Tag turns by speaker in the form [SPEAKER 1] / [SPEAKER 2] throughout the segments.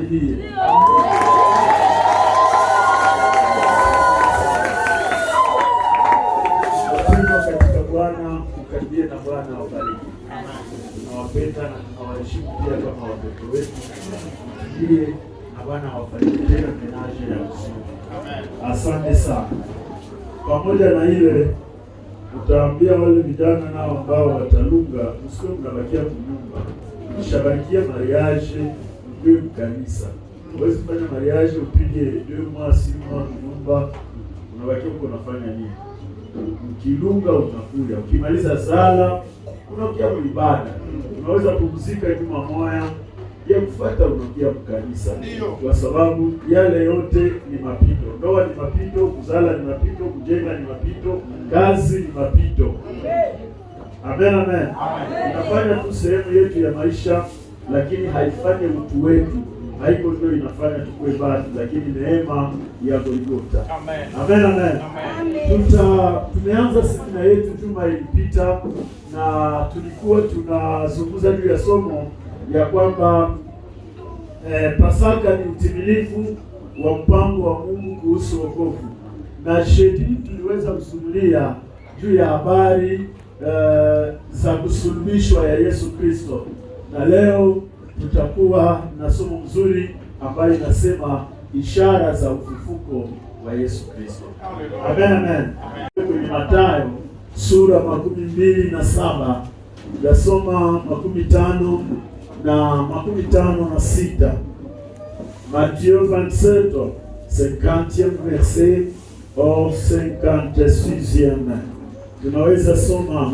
[SPEAKER 1] tumshangilie. Wapendwa katika Bwana, ukaribie na Bwana awabariki. Tunawapenda na tunawaheshimu pia kama watoto wetu. Ndiye na Bwana awafariji tena menaje ya uzima. Asante sana. Pamoja na ile utaambia wale vijana nao ambao watalunga, msikuwe mnabakia kunyumba. Mshabarikia mariage mkiwe kanisa. Huwezi kufanya mariage upige 2 mois 6 mois nyumba, unabakia huko unafanya nini? Ukilunga unakuja, ukimaliza sala unakia ibada. Unaweza kupumzika juma moja ya kufuata unakia kanisa. Kwa sababu yale yote ni mapito. Ndoa ni mapito, kuzala ni mapito, kujenga ni mapito, kazi ni mapito. Amen, amen. Inafanya tu sehemu yetu ya maisha, lakini haifanyi utu wetu. Haiko ndio inafanya tukue bado, lakini neema ya Golgotha. Amen, amen. Tumeanza semina yetu juma ilipita na tulikuwa tunazungumza juu ya somo ya kwamba Pasaka ni utimilifu wa mpango wa Mungu kuhusu wokovu. Na jeudi tuliweza kusimulia juu ya habari za kusulubishwa ya Yesu Kristo. Na leo tutakuwa na somo mzuri ambayo inasema ishara za ufufuko wa Yesu Kristo. Amen, amen. Kwenye Mathayo sura 27 tutasoma 15 na 56. Matthieu 27, 50e verset au 56e. Tunaweza soma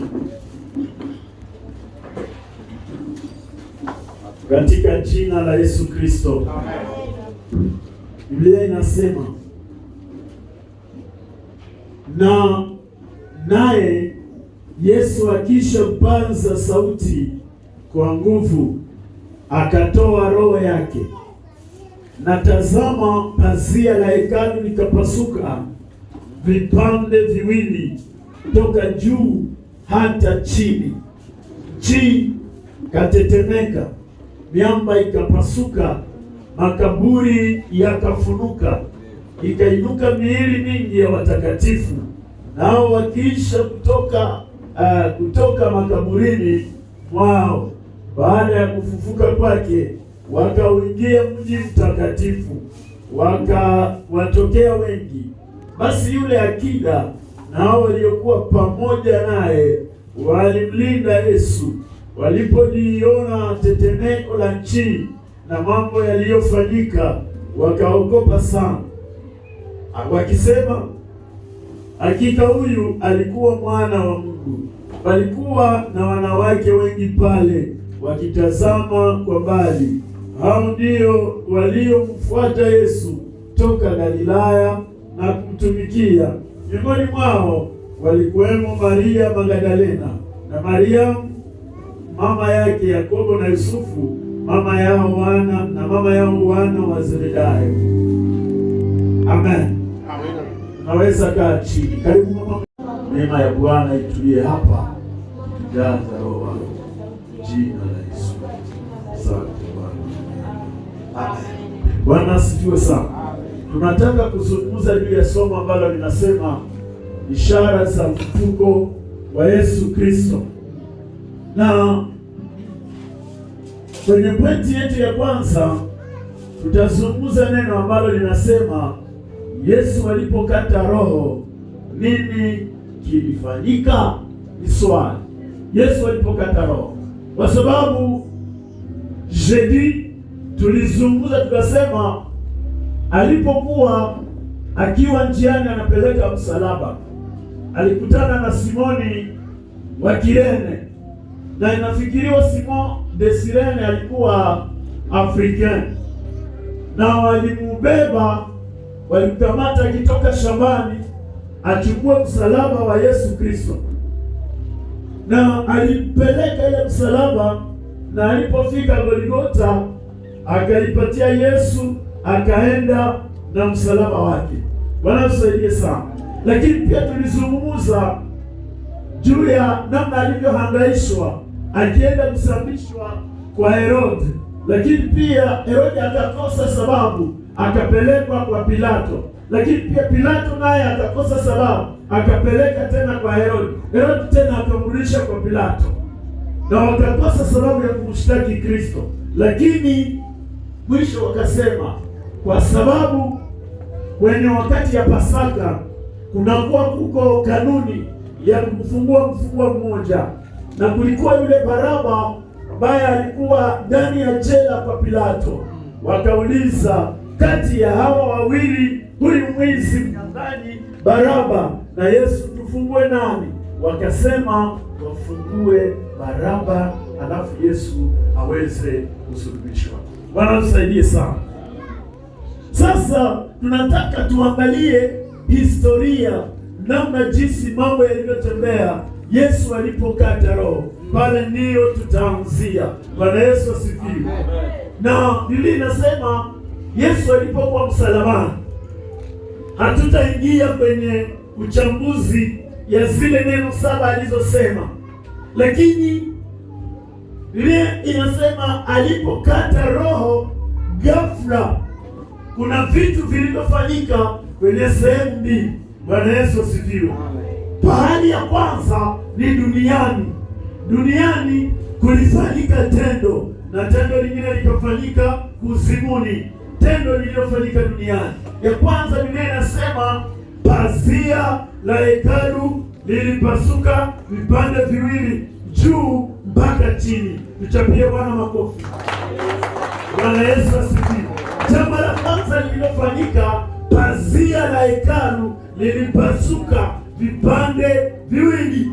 [SPEAKER 1] katika jina la Yesu Kristo. Biblia inasema, naye Yesu akisha kupaza sauti kwa nguvu akatoa roho yake, na tazama, pazia la hekalu likapasuka vipande viwili toka juu hata chini. Nchi katetemeka, miamba ikapasuka, makaburi yakafunuka, ikainuka miili mingi ya watakatifu, nao wakiisha kutoka makaburini mwao baada ya kufufuka kwake, wakauingia mji mtakatifu, wakawatokea wengi. Basi yule akida na hao waliokuwa pamoja naye walimlinda Yesu. Walipoliona tetemeko la nchi na mambo yaliyofanyika, wakaogopa sana, wakisema, hakika huyu alikuwa mwana wa Mungu. Walikuwa na wanawake wengi pale wakitazama kwa mbali. Hao ndio waliomfuata Yesu toka Galilaya na kumtumikia. Miongoni mwao walikuwemo Maria Magdalena na Maria mama yake Yakobo na Yusufu, mama yao wana wa Zebedayo. Amen. Naweza kaa chini. Karibu mama. Neema ya Bwana itulie hapa, tujaza roho jina la Yesu. Asante Bwana. Amen. Bwana asifiwe sana. Tunataka kuzungumza juu ya somo ambalo linasema ishara za ufufuko wa Yesu Kristo. Na kwenye pointi yetu ya kwanza tutazungumza neno ambalo linasema Yesu alipokata roho, nini kilifanyika? Ni swali. Yesu alipokata roho, kwa sababu jeudi tulizungumza tukasema alipokuwa akiwa njiani anapeleka msalaba, alikutana na Simoni wa Kirene, na inafikiriwa Simon de Sirene alikuwa African, na walimubeba, walimkamata akitoka shambani achukue msalaba wa Yesu Kristo, na alimpeleka ile msalaba, na alipofika Golgotha akaipatia Yesu, akaenda na msalaba wake. Bwana tusaidie sana. Lakini pia tulizungumza juu ya namna alivyohangaishwa akienda kusambishwa kwa Herode, lakini pia Herode akakosa sababu, akapelekwa kwa Pilato, lakini pia Pilato naye akakosa sababu, akapeleka tena kwa Herode. Herode tena akamrudisha kwa Pilato, na wakakosa sababu ya kumshtaki Kristo, lakini mwisho wakasema kwa sababu kwenye wakati ya Pasaka kunakuwa kuko kanuni ya kumfungua mfungwa mmoja, na kulikuwa yule Baraba ambaye alikuwa ndani ya jela kwa Pilato. Wakauliza, kati ya hawa wawili, huyu mwizi mnyang'anyi Baraba na Yesu, tufungue nani? Wakasema wafungue Baraba, alafu Yesu aweze kusulubishwa. Bwana tusaidie sana. Sasa tunataka tuangalie historia, namna jinsi mambo yalivyotembea Yesu alipokata roho. Pale ndiyo tutaanzia. Bwana Yesu asifiwe. Na Biblia inasema Yesu alipokuwa msalabani. Hatutaingia kwenye uchambuzi ya zile neno 7 alizosema, lakini Biblia inasema alipokata roho, ghafla kuna vitu vilivyofanyika kwenye sehemu mbili. Bwana Yesu asifiwe. Pahali ya kwanza ni duniani. Duniani kulifanyika tendo, na tendo lingine likafanyika kuzimuni. Tendo lililofanyika duniani, ya kwanza Biblia inasema pazia la hekalu lilipasuka vipande viwili, juu mpaka chini. Tuchapie Bwana makofi. Bwana Yesu asifiwe. Jambo la kwanza lililofanyika, pazia la hekalu lilipasuka vipande viwili,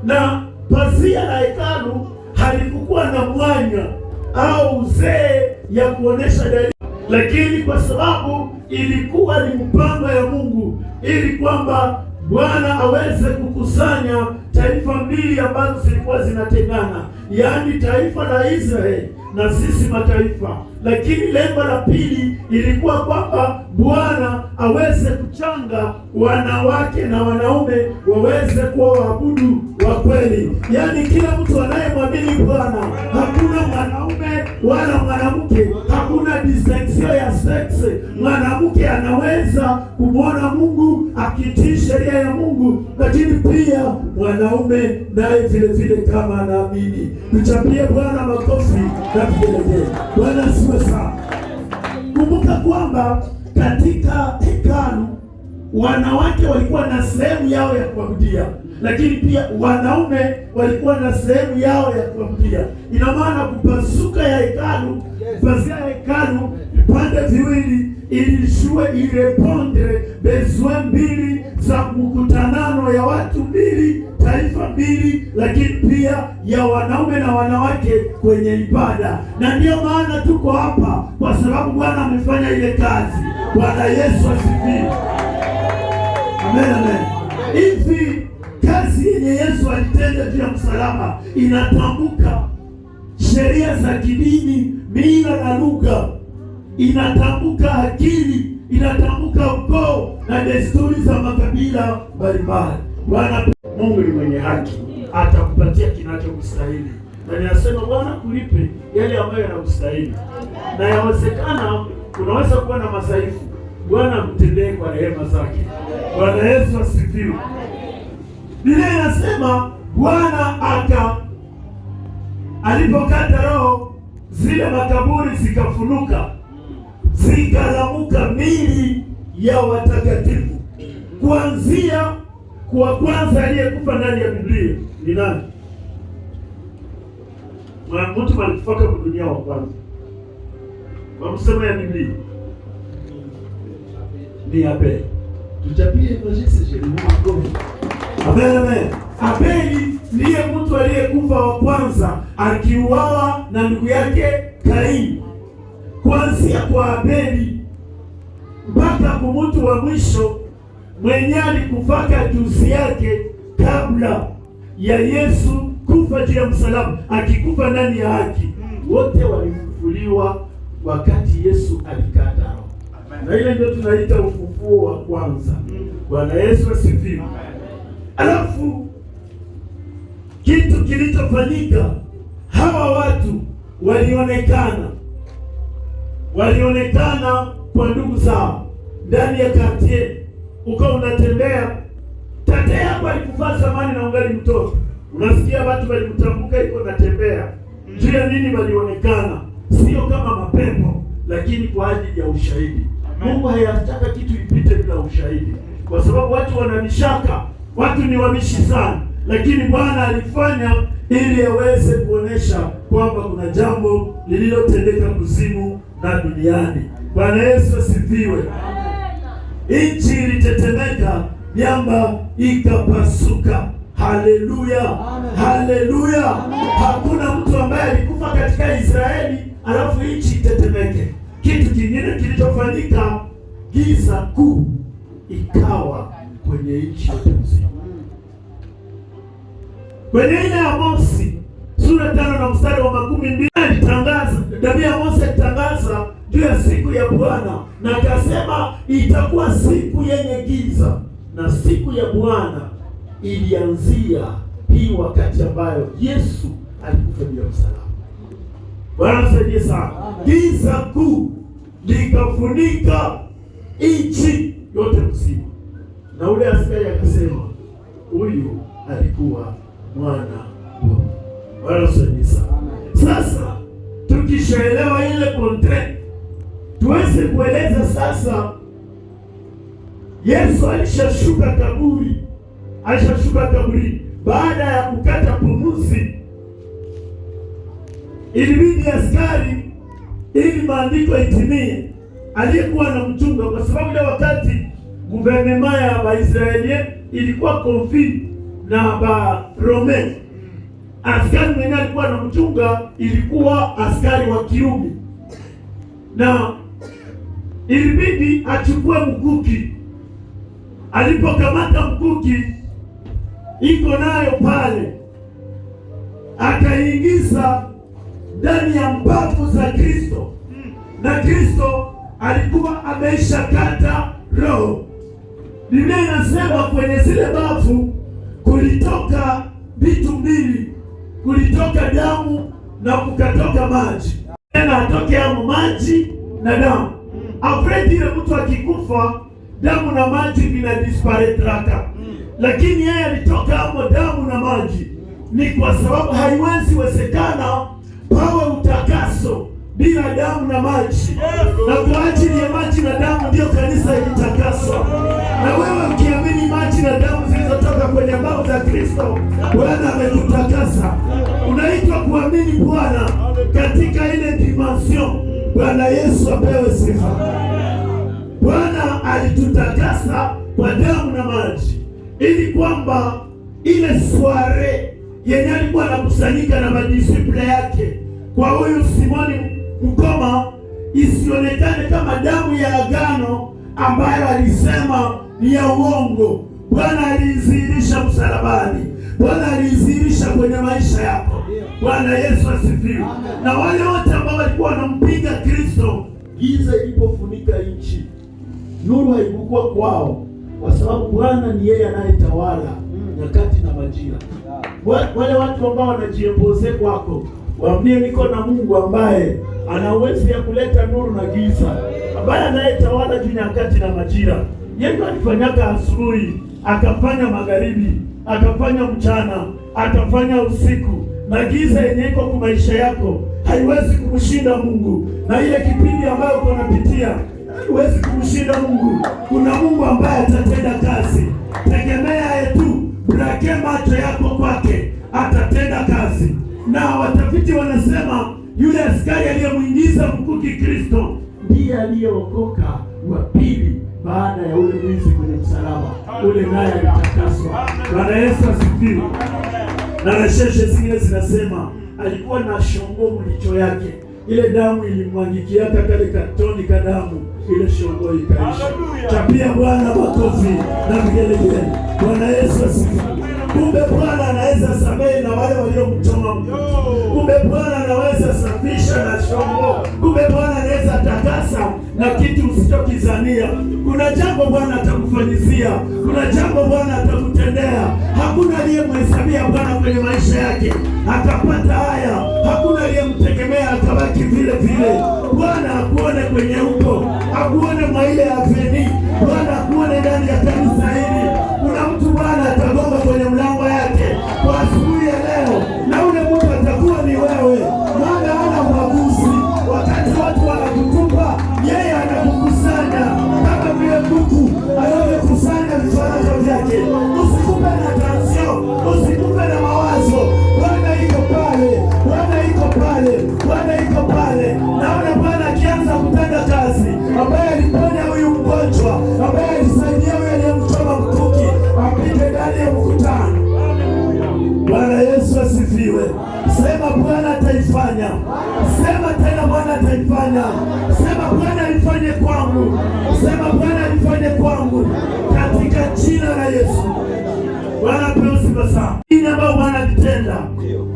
[SPEAKER 1] na pazia la hekalu halikuwa na mwanya au uzee ya kuonesha dalili, lakini kwa sababu ilikuwa ni mpango ya Mungu ili kwamba Bwana aweze kukusanya taifa mbili ambazo zilikuwa zinatengana, yaani taifa la Israeli na sisi mataifa. Lakini lengo la pili ilikuwa kwamba Bwana aweze kuchanga wanawake na wanaume waweze kuwa waabudu wa kweli, yaani kila mtu anayemwamini Bwana, hakuna mwanaume wala mwanamke, hakuna distinction ya sex. Mwanamke anaweza kumwona Mungu akitii sheria ya Mungu, lakini pia mwanaume naye vile vile kama anaamini. Tuchapie Bwana makofi na vigelegele. Bwana asifiwe sana. Kumbuka kwamba katika hekalu wanawake walikuwa na sehemu yao ya kuabudia, lakini pia wanaume walikuwa na sehemu yao ya kuabudia. Ina maana kupasuka ya hekalu, pazia ya hekalu vipande viwili, ilishue irepondre besoin mbili za mkutanano ya watu mbili, taifa mbili, lakini pia ya wanaume na wanawake kwenye ibada. Na ndiyo maana tuko hapa, kwa sababu Bwana amefanya ile kazi. Bwana Yesu asifiwe. Amen, amen. Hivi kazi yenye Yesu alitenda juu ya msalaba inatambuka sheria za kidini, mila na lugha, inatambuka akili, inatambuka ukoo na desturi za makabila mbalimbali. Bwana Mungu ni mwenye haki, atakupatia kinachokustahili, na ninasema Bwana kulipe yale ambayo yanakustahili. Na yawezekana unaweza kuwa na madhaifu, Bwana mtendee kwa rehema zake. Bwana Yesu asifiwe. Biblia inasema Bwana alipokata roho, zile makaburi zikafunuka, zikalamuka mili ya watakatifu. Kuanzia kwa kwanza aliyekufa ndani ya Biblia ni nani? Mtu alifaka kwa dunia wa kwanza kwa msemo ya Biblia ni Abeli. Tuchapie kwa Yesu Mungu. Amen, amen. Abeli ndiye mtu aliyekufa wa kwanza akiuawa na ndugu yake Kaini. Kuanzia kwa Abeli mpaka kwa mtu wa mwisho mwenye alikufaka juzi yake kabla ya Yesu kufa juu ya msalaba, akikufa ndani ya haki, wote walifufuliwa wakati Yesu alikata roho. Na ile ndio tunaita ufufuo wa kwanza. Bwana Yesu asifiwe. Alafu kitu kilichofanyika, hawa watu walionekana kwa ndugu zao ndani ya kartie. Uko unatembea, tate yako alikufaa zamani na ungali mtoto, unasikia watu walimtambuka iko natembea. Juu ya nini walionekana? Sio kama mapepo, lakini kwa ajili ya ushahidi. Mungu hayataka kitu ipite bila ushahidi, kwa sababu watu wananishaka, watu ni wabishi sana, lakini Bwana alifanya ili aweze kuonesha kwamba kuna jambo lililotendeka kuzimu na duniani. Bwana Yesu asifiwe. Nchi ilitetemeka, miamba ikapasuka. Haleluya, haleluya. Hakuna mtu ambaye alikufa katika Israeli alafu nchi itetemeke. Kitu kingine kilichofanyika, giza kuu ikawa kwenye nchi yote nzima. Kwenye ile Amosi sura 5 na mstari wa 12 alitangaza, nabii Amosi alitangaza juu ya siku ya Bwana, na akasema itakuwa siku yenye giza, na siku ya Bwana ilianzia hii wakati ambayo Yesu alikufa juu ya msalaba. Bwana msaidie sana. Giza kuu likafunika nchi yote nzima, na ule askari akasema huyu alikuwa mwana wa Mungu. Bwana msaidie sana. Sasa tukishaelewa ile content, tuweze kueleza sasa, Yesu alishashuka kaburi baada ya kukata pumuzi. Ilibidi askari, ili maandiko itimie, aliyekuwa na mchunga, kwa sababu ile wakati guvernema ya Waisraeli ilikuwa konfi na Barome. Askari mwenye alikuwa na mchunga ilikuwa askari wa Kirumi, na ilibidi achukue mkuki. Alipokamata mkuki iko nayo pale, akaingiza ndani ya mbavu za Kristo, na Kristo alikuwa ameisha kata roho. Biblia inasema kwenye zile mbavu kulitoka vitu mbili, kulitoka damu na kukatoka maji. Tena atoke hapo maji na damu. Afredi ile mtu akikufa, damu na maji vinadisparetraka, lakini yeye alitoka hapo damu na maji. Ni kwa sababu haiwezi wezekana pawe utakaso bila damu na maji, na kwa ajili ya maji na damu ndio kanisa ilitakaswa. Na wewe ukiamini maji na damu zilizotoka kwenye mbavu za Kristo, Bwana ametutakasa. Unaitwa kuamini Bwana katika ile dimension. Bwana Yesu apewe sifa. Bwana alitutakasa kwa damu na maji, ili kwamba ile soiree yenye alikuwa anakusanyika na madisiple yake kwa huyu Simoni mkoma isionekane kama damu ya agano ambayo alisema ni ya uongo. Bwana alizihirisha msalabani, Bwana alizihirisha kwenye maisha yako. Bwana Yesu asifiwe. Na wale wote ambao walikuwa wanampinga Kristo, giza ilipofunika nchi, nuru haikuwa kwao, kwa sababu Bwana ni yeye anayetawala nyakati na majira. Wale watu ambao wanajiepose kwako, waambie niko na Mungu ambaye ana uwezo ya kuleta nuru na giza, ambaye anayetawala juu nyakati na majira. Yeye alifanyaka asubuhi, akafanya magharibi, akafanya mchana, akafanya usiku, na giza yenye iko kwa maisha yako haiwezi kumshinda Mungu. Na ile kipindi ambayo uko unapitia haiwezi kumshinda Mungu. Kuna Mungu ambaye atatenda kazi. Tegemea tu, brake macho yako kwake, atatenda kazi. Na watafiti wanasema yule askari aliyemuingiza mkuki Kristo ndiye aliyeokoka wa pili baada ya ule mwizi kwenye msalaba. Ule naye alitakaswa. Bwana Yesu asifiwe. Na rasheshe zingine zinasema alikuwa na shongo mlicho yake, ile damu ilimwangikiaka kale katoni ka damu, ile shongo ikaisha. Chapia Bwana makofi na vigelegele. Bwana Yesu asifiwe. Kumbe Bwana anaweza samehe na wale waliomchoma mkuki. Kumbe Bwana anaweza safisha na shongo. Kumbe Bwana anaweza takasa na kitu usichokizania. Kuna jambo Bwana atakufanyizia, kuna jambo Bwana atakutendea. Hakuna aliyemhesabia Bwana kwenye maisha yake akapata haya, hakuna aliyemtegemea akabaki vile vile. Bwana akuone kwenye uko, akuone mwa ile aveni, Bwana akuone ndani ya kanisa hili. Kuna mtu Bwana atagonga kwenye mlango yake kwa asubuhi ya leo, na ule mtu atakuwa ni wewe, maana hana ubaguzi. Wakati watu wanakutupa, yeye anakukusanya kama vile kuku anavyokusanya vifaranga vyake. Usikupe na tansio, usikupe na mawazo. Bwana iko pale, Bwana iko pale, Bwana iko pale. Naona Bwana akianza kutenda kazi, ambaye aliponya huyu mgonjwa, ambaye alisaidia huyu aliyemchoma mkuki apite ndani ya mkutano. Bwana Yesu asifiwe. Sema Bwana ataifanya. Sema tena Bwana ataifanya. Sema Bwana alifanye kwangu. Sema Bwana alifanye kwangu katika jina la Yesu. Bwana pewe sifa sana. Hii ambayo Bwana alitenda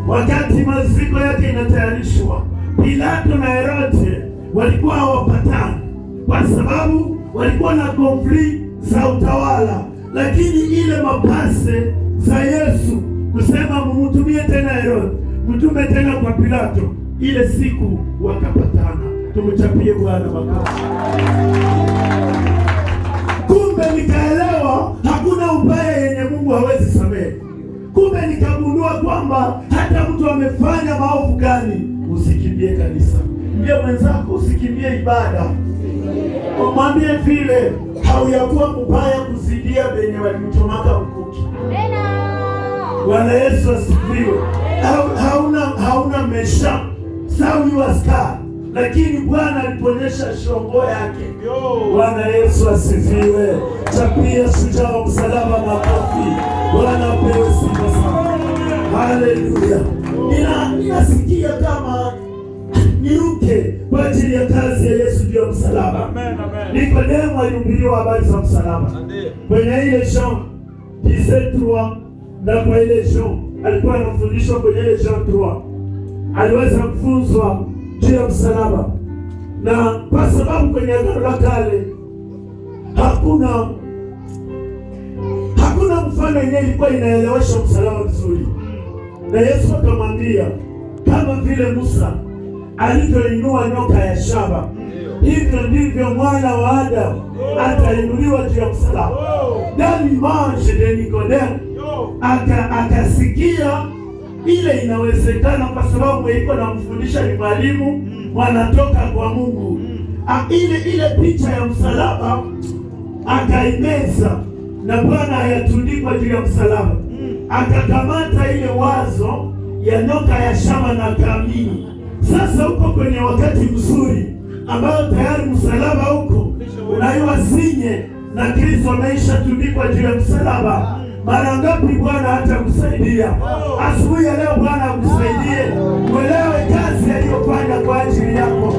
[SPEAKER 1] wakati maziko yake inatayarishwa, Pilato na Herode walikuwa hawapatani kwa sababu walikuwa na konflikti za utawala, lakini ile mapase za Yesu kusema mumutumie tena Herode, mtume tena kwa Pilato, ile siku wakapatana. Tumchapie Bwana makofi. Kumbe nikaelewa hakuna ubaya yenye Mungu hawezi samehe. Kumbe nikagundua kwamba hata mtu amefanya maovu gani, usikimbie kanisa. Mbie mwenzako usikimbie ibada. Umwambie vile hauyakuwa mbaya kuzidia benye walimchomaka mkuki. Bwana Yesu asifiwe. Hauna mesha sawi waska, lakini Bwana aliponyesha shongo yake. Bwana Yesu asifiwe. Chapia shujaa wa msalaba makofi. Bwana apewe sifa sana. Haleluya. Ninasikia kama niruke kwa ajili ya kazi ya Yesu juu ya msalaba. Nikodemo alihubiriwa habari za msalaba kwenye ile Jean 17:3, na kwa ile Jean alikuwa anafundishwa kwenye ile Jean 3, aliweza kufunzwa juu ya msalaba. Na kwa sababu kwenye Agano la Kale hakuna mfano yenyewe ilikuwa inaelewesha msalaba vizuri, na Yesu akamwambia kama vile Musa alivyoinua nyoka ya shaba, hivyo ndivyo mwana wa Adamu atainuliwa juu ya msalaba. Ndani manje de Nikodemo akasikia ile inawezekana, kwa sababu iko na mfundisha ni mwalimu wanatoka kwa Mungu. Ile picha ya msalaba akaimeza, na Bwana ayatundikwa juu ya msalaba. Akakamata ile wazo ya nyoka ya shaba na akaamini. Sasa uko kwenye wakati mzuri ambao tayari msalaba huko unaiwasinye na Kristo ameisha tundikwa juu ya msalaba. Mara ngapi Bwana hatakusaidia? Asubuhi ya leo Bwana akusaidie uelewe kazi aliyofanya kwa ajili yako.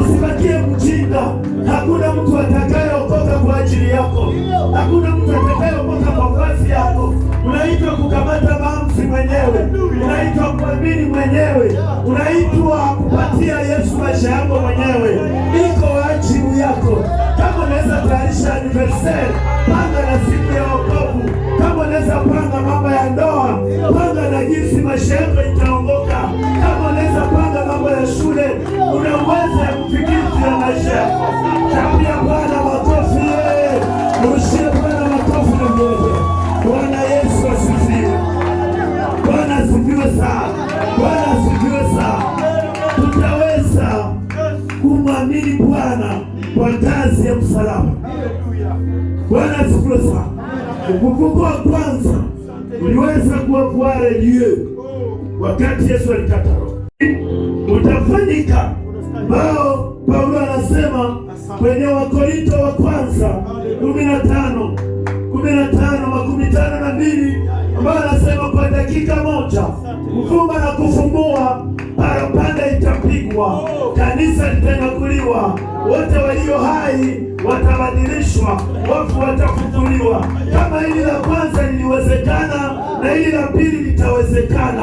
[SPEAKER 1] Usibakie mjinga. Hakuna mtu atakayeokoka kwa ajili yako. Hakuna mtu atakayeokoka kwa kazi yako. Unaitwa kukamata maamuzi mwenyewe, unaitwa kuamini mwenyewe, unaitwa kupatia Yesu maisha yako mwenyewe. Iko wajibu yako. Kama unaweza tayarisha anniversary, panga na siku ya wokovu. Kama unaweza panga mambo ya ndoa, panga na jinsi maisha yako itaongoka. Kama unaweza panga mambo ya shule, una uwezo ya kufikiria maisha yako. Chapia Bwana makofi. Mshie Bwana makofi na mbele. Bwana Yesu asifiwe. Bwana asifiwe sana. Bwana asifiwe sana. Tutaweza kumwamini Bwana kwa kazi ya msalaba. Bwana asifiwe sana. Ufufuo wa kwanza uliweza kuokoa redio wakati Yesu alikata roho. Utafanyika bao Paulo anasema kwenye Wakorinto wa kwanza 15:52, ambao anasema kwa dakika moja kufumba na kufumbua parapanda itapigwa, kanisa litanyakuliwa, wote walio hai watabadilishwa, wafu watafufuliwa. Kama hili la kwanza liliwezekana, na hili la pili litawezekana.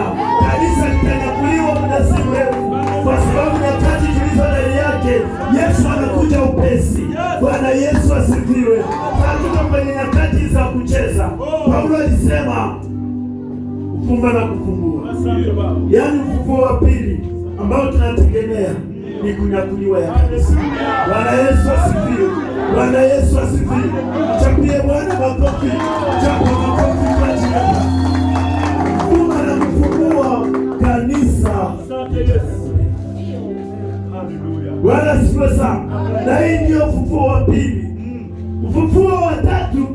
[SPEAKER 1] Kanisa litanyakuliwa muda si mrefu, kwa sababu nyakati zilizo ndani yake Yesu anakuja upesi. Bwana Yesu asifiwe. Hatuko kwenye nyakati za kucheza. Paulo alisema kufumba na kufumbua, yaani ufufuo wa pili ambao tunategemea ni kunyakuliwa ya kanisa. Bwana Yesu asifiwe. Bwana Yesu asifiwe. Chapie Bwana makofi. Chapa makofi kwa ajili yake. Kufumba na kufumbua kanisa. Bwana asifiwe sana. Na hii ndio ufufuo wa pili. Ufufuo wa tatu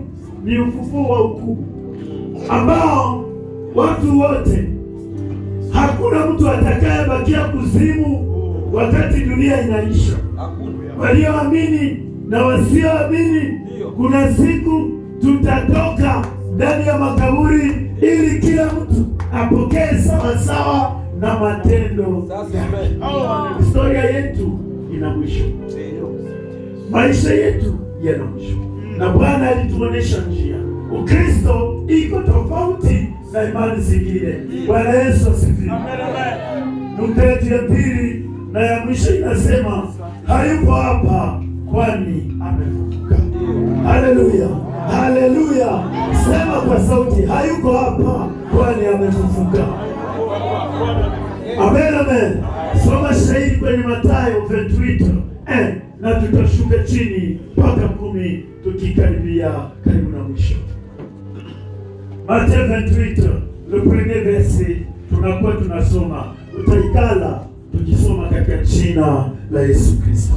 [SPEAKER 1] ni ufufuo wa ukuu ambao watu wote, hakuna mtu atakayebakia kuzimu wakati dunia inaisha. Walioamini na wasioamini, kuna siku tutatoka ndani ya makaburi ili kila mtu apokee sawasawa na matendo. Historia yetu ina mwisho, maisha yetu yana mwisho, na Bwana alituonesha njia. Ukristo iko tofauti na imani zingine. Bwana Yesu asifiwe. Nukta yetu ya pili na ya mwisho inasema hayupo hapa kwani amefufuka. Haleluya, haleluya! Sema kwa sauti, hayuko hapa kwani amefufuka. Amen, amen. Soma shahidi kwenye Mathayo 28 na tutashuka chini mpaka 10 tukikaribia karibu na mwisho. Mathayo 28 le premier verset tunakuwa tunasoma, utaikala tukisoma katika jina la Yesu Kristo.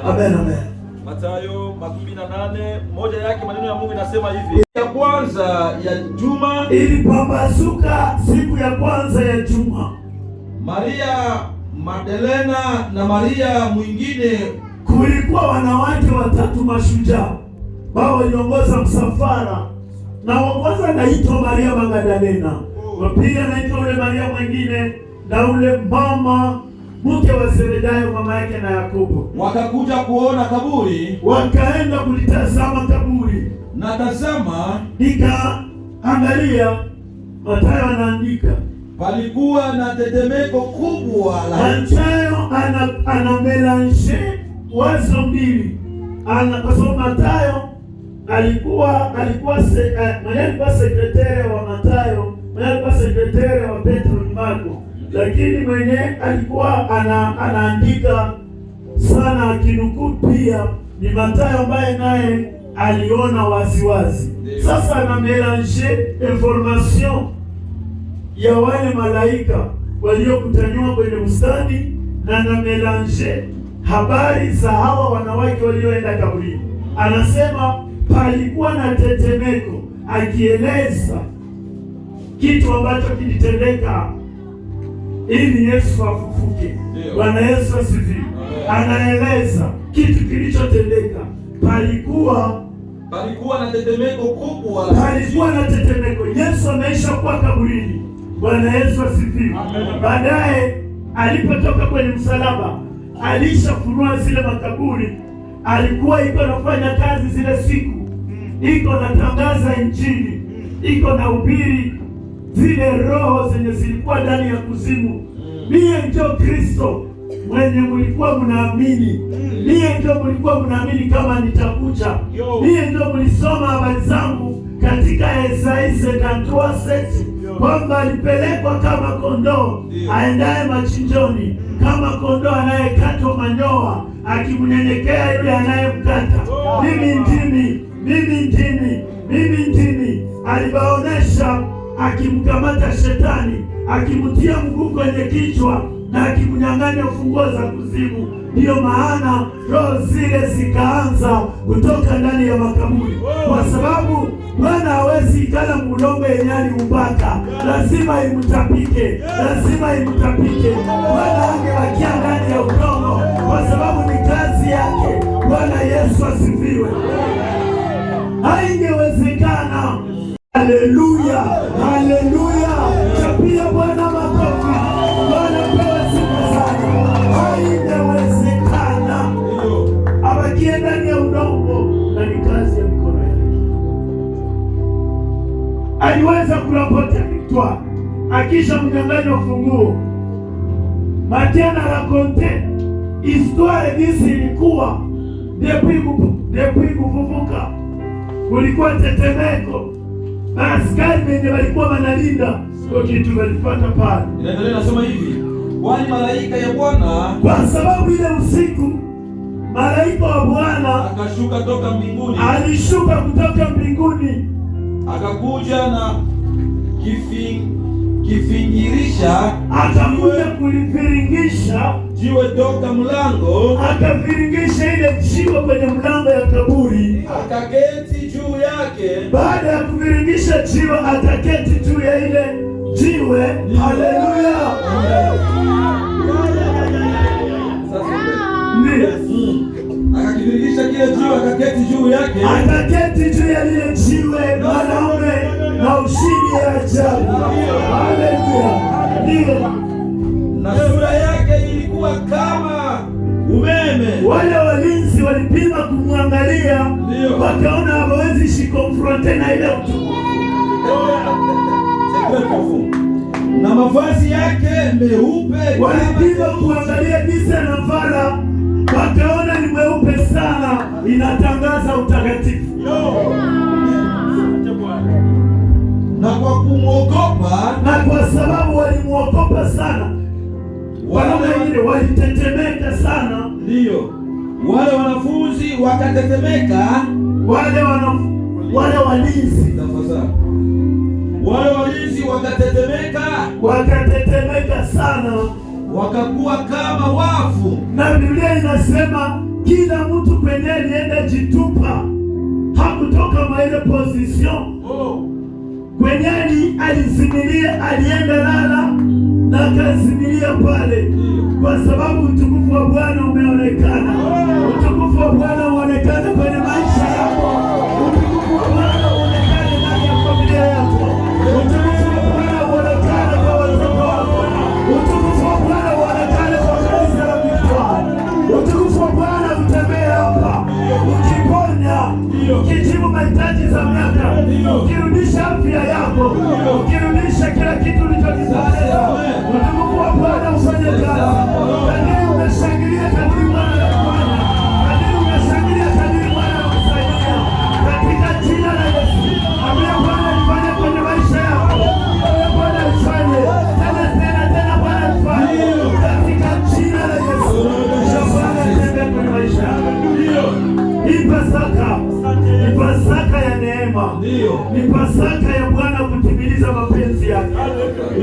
[SPEAKER 1] Amen, amen.
[SPEAKER 2] Mathayo 28 moja yake maneno ya Mungu inasema hivi: ya kwanza ya juma
[SPEAKER 1] ilipambazuka siku ya kwanza ya juma,
[SPEAKER 2] Maria Magdalena na Maria mwingine,
[SPEAKER 1] kulikuwa wanawake watatu mashujaa ambao waliongoza msafara, na wa kwanza anaitwa Maria Magdalena, wa pili anaitwa ule Maria mwingine, na ule mama mke wa Zebedayo mama yake na Yakobo.
[SPEAKER 2] Wakakuja kuona kaburi,
[SPEAKER 1] wakaenda kulitazama kaburi,
[SPEAKER 2] na tazama,
[SPEAKER 1] nikaangalia, Mathayo anaandika,
[SPEAKER 2] palikuwa na tetemeko kubwa la
[SPEAKER 1] Mathayo ana melange wazo mbili. Kwa sababu Mathayo alikuwa sekretari wa Mathayo, alikuwa sekretari wa Petro na Marko, lakini mwenye alikuwa anaandika sana akinukuu pia ni Mathayo ambaye naye aliona waziwazi. Sasa ana melange information ya wale malaika waliokutaniwa kwenye bustani na melange habari za hawa wanawake walioenda kaburini. Anasema palikuwa na tetemeko, akieleza kitu ambacho kilitendeka ili Yesu afufuke. Bwana Yesu asifiwe. Anaeleza kitu kilichotendeka. Palikuwa
[SPEAKER 2] na tetemeko kubwa.
[SPEAKER 1] Palikuwa na tetemeko. Yesu ameisha kuwa kaburini. Bwana Yesu asifiwe. Baadaye alipotoka kwenye msalaba, alishafunua zile makaburi. Alikuwa iko nafanya kazi zile siku, iko natangaza Injili, iko na ubiri zile roho zenye zilikuwa ndani ya kuzimu. Mie ndio Kristo mwenye mlikuwa mnaamini. Mie ndio mlikuwa mnaamini kama nitakuja. Mie ndio mlisoma habari zangu katika Isaya 53:7 kwamba alipelekwa kama kondoo aendaye machinjoni, kama kondoo anayekatwa manyoya, akimnyenyekea yule anayemkata. Mimi ndimi. Alibaonesha akimkamata shetani, akimtia mguu kwenye kichwa na akimnyang'anya funguo za kuzimu. Ndiyo maana roho zile zikaanza kutoka ndani ya makaburi, kwa sababu Bwana hawezi ikala mulongo yenye aliumbaka, lazima imtapike. Bwana angebakia ndani ya udongo kwa sababu ni kazi yake. Bwana Yesu asifiwe. Haingewezekana. Haleluya, haleluya! Chapia Bwana makofi. Bwana pewe sifa sana. Haingewezekana abakie ndani ya udongo, na ni kazi ya mikono yake. Aliweza kurapotea victoire akisha mnyang'anya ufunguo. Matena raconte Historia jinsi ilikuwa depuis kuvuvuka, kulikuwa tetemeko, askari wenye walikuwa wanalinda kwa kitu walipata pale.
[SPEAKER 2] Inaendelea nasema hivi, kwani malaika ya Bwana,
[SPEAKER 1] kwa sababu ile usiku malaika wa Bwana
[SPEAKER 2] akashuka toka mbinguni,
[SPEAKER 1] alishuka kutoka mbinguni,
[SPEAKER 2] akakuja na kifingirisha,
[SPEAKER 1] akakuja kuliviringisha
[SPEAKER 2] jiwe toka mlango,
[SPEAKER 1] akaviringisha ile jiwe kwenye mlango ya kaburi,
[SPEAKER 2] akaketi juu yake.
[SPEAKER 1] Baada ya kuviringisha jiwe, akaketi juu ya ile jiwe. Haleluya!
[SPEAKER 2] Akakiviringisha kile jiwe, akaketi juu yake,
[SPEAKER 1] akaketi juu ya ile jiwe, mwanaume na ushindi ya ajabu. Haleluya! Ndio,
[SPEAKER 2] na sura yake ilikuwa kama umeme.
[SPEAKER 1] Wale walinzi walipima kumwangalia, wakaona hawawezi shikonfronte na ile mtu.
[SPEAKER 2] Na mavazi yake meupe,
[SPEAKER 1] walipima kuangalia jinsi anavaa, wakaona ni mweupe sana, inatangaza utakatifu.
[SPEAKER 2] Na kwa kumwogopa,
[SPEAKER 1] na kwa sababu walimwogopa sana, wale walitetemeka sana.
[SPEAKER 2] Ndio wale wanafunzi wakatetemeka,
[SPEAKER 1] wale walinzi,
[SPEAKER 2] tafadhali, wale walinzi wakatetemeka
[SPEAKER 1] sana,
[SPEAKER 2] wakakuwa kama wafu.
[SPEAKER 1] Na Biblia inasema kila mtu kwenye alienda jitupa, hakutoka maile position kwenye alizimilia, alienda lala na akazimilia pale, kwa sababu utukufu wa Bwana umeonekana. Utukufu wa Bwana uonekana kwenye maisha yako. Utukufu wa Bwana uonekana ndani ya familia yako. Utukufu wa Bwana uonekana kwa watoto wako. Utukufu wa Bwana uonekana kwa kanisa la Victoria. Utukufu wa Bwana utembee hapa, ukiponya, ukijibu mahitaji za miaka, ukirudisha afya yako, ukirudisha kila kitu ulichokipoteza. Utukufu wa Bwana ufanye kazi. Kadiri umeshangilia, kadiri Bwana anafanya, kadiri umeshangilia, kadiri Bwana anakusaidia, katika jina la Yesu. Ambia Bwana alifanya kwenye maisha yako, ambia Bwana alifanye tena, Bwana alifanye katika jina la Yesu. Bwana atembee kwenye maisha yako. Ni Pasaka ya neema, ni Pasaka ya Bwana kutimiliza mapenzi yake.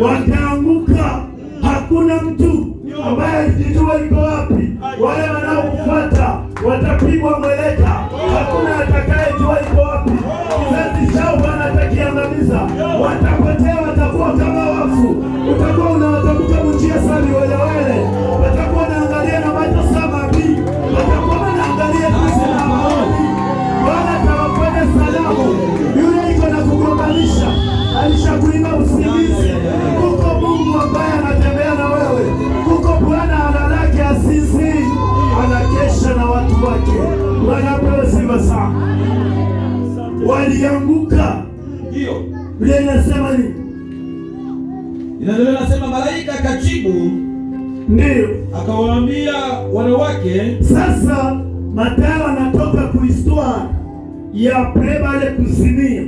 [SPEAKER 1] Wakaanguka, hakuna mtu ambaye alijijua iko wapi. Wale wanaokufuata watapigwa mweleka, hakuna atakayejua iko wapi. Kizazi chao Bwana atakiangamiza, watapotea, watakuwa kama wafu. Utakuwa unawatafuta njia sali welewele, watakuwa wanaangalia na macho samabi, watakuwa wanaangalia kusema maoni. Bwana atawafanya salamu. Yule iko na kugombanisha, alishakuima usingizi. Kuko Mungu ambaye anatembea na wewe. Kuko Bwana analake asisi, anakesha na watu wake. Bwana apewe sifa sana. Walianguka.
[SPEAKER 2] Ndio
[SPEAKER 1] Biblia inasema nini?
[SPEAKER 2] Inaendelea nasema, malaika akajibu,
[SPEAKER 1] ndio
[SPEAKER 2] akawaambia wanawake.
[SPEAKER 1] Sasa Mathayo anatoka kuhistoire ya prebale kuzimia,